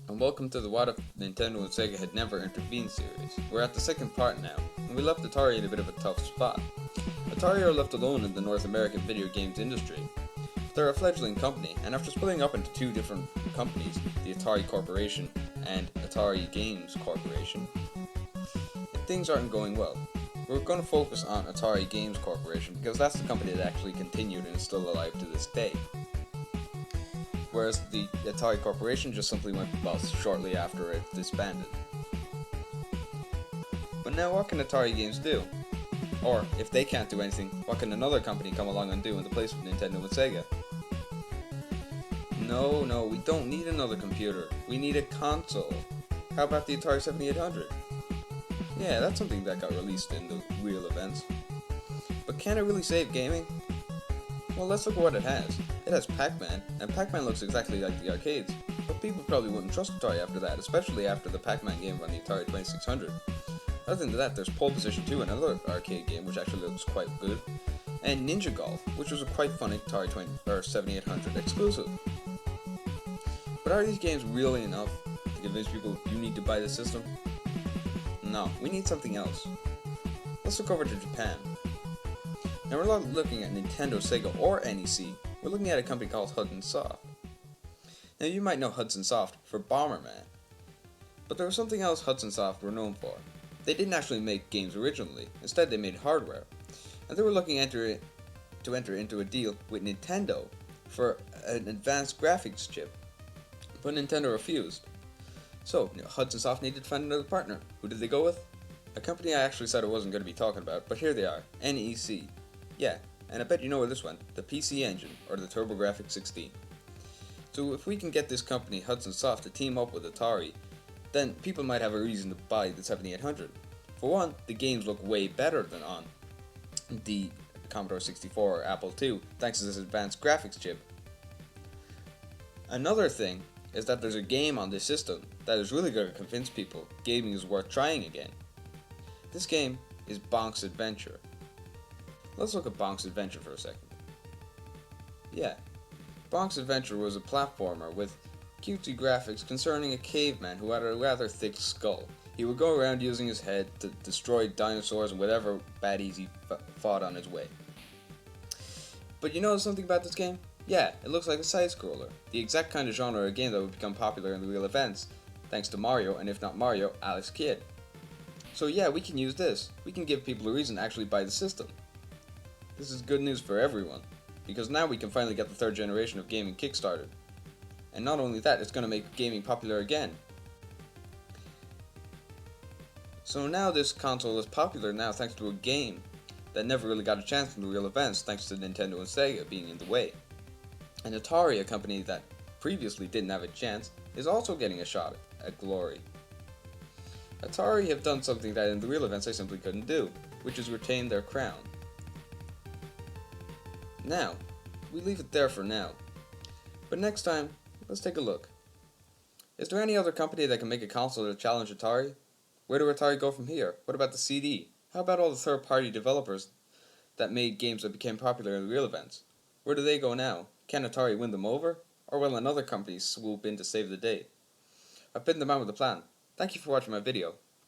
and welcome to the What If Nintendo and SEGA Had Never Intervened series. We're at the second part now, and we left Atari in a bit of a tough spot. Atari are left alone in the North American video games industry. They're a fledgling company, and after splitting up into two different companies, the Atari Corporation and Atari Games Corporation, things aren't going well. We're going to focus on Atari Games Corporation because that's the company that actually continued and is still alive to this day. Whereas the Atari Corporation just simply went bust shortly after it disbanded. But now what can Atari Games do? Or, if they can't do anything, what can another company come along and do in the place of Nintendo and SEGA? No, we don't need another computer. We need a console. How about the Atari 7800? Yeah, that's something that got released in the real events. But can it really save gaming? Well, let's look at what it has. It has Pac-Man, and Pac-Man looks exactly like the arcades, but people probably wouldn't trust Atari after that, especially after the Pac-Man game on the Atari 2600. Other than that, there's Pole Position 2, another arcade game which actually looks quite good, and Ninja Golf, which was a quite fun Atari 7800 exclusive. But are these games really enough to convince people you need to buy the system? No, we need something else. Let's look over to Japan. Now we're not looking at Nintendo, Sega, or NEC, we're looking at a company called Hudson Soft. Now you might know Hudson Soft for Bomberman, but there was something else Hudson Soft were known for. They didn't actually make games originally, instead they made hardware, and they were looking to enter into a deal with Nintendo for an advanced graphics chip, but Nintendo refused. So, Hudson Soft needed to find another partner. Who did they go with? A company I actually said I wasn't going to be talking about, but here they are, NEC. Yeah, and I bet you know where this went, the PC Engine, or the TurboGrafx 16. So if we can get this company, Hudson Soft, to team up with Atari, then people might have a reason to buy the 7800. For one, the games look way better than on the Commodore 64 or Apple II, thanks to this advanced graphics chip. Another thing is that there's a game on this system that is really going to convince people gaming is worth trying again. This game is Bonk's Adventure. Let's look at Bonk's Adventure for a second. Yeah, Bonk's Adventure was a platformer with cutesy graphics concerning a caveman who had a rather thick skull. He would go around using his head to destroy dinosaurs and whatever baddies he fought on his way. But you know something about this game? Yeah, it looks like a side-scroller, the exact kind of genre of game that would become popular in the real events, thanks to Mario, and if not Mario, Alex Kidd. So yeah, we can use this. We can give people a reason to actually buy the system. This is good news for everyone, because now we can finally get the third generation of gaming kickstarted. And not only that, it's going to make gaming popular again. So now this console is popular now thanks to a game that never really got a chance in the real events thanks to Nintendo and SEGA being in the way. And Atari, a company that previously didn't have a chance, is also getting a shot at glory. Atari have done something that in the real events they simply couldn't do, which is retain their crown. Now, we leave it there for now. But next time, let's take a look. Is there any other company that can make a console to challenge Atari? Where do Atari go from here? What about the CD? How about all the third-party developers that made games that became popular in the real events? Where do they go now? Can Atari win them over? Or will another company swoop in to save the day? I've been the man with the plan. Thank you for watching my video.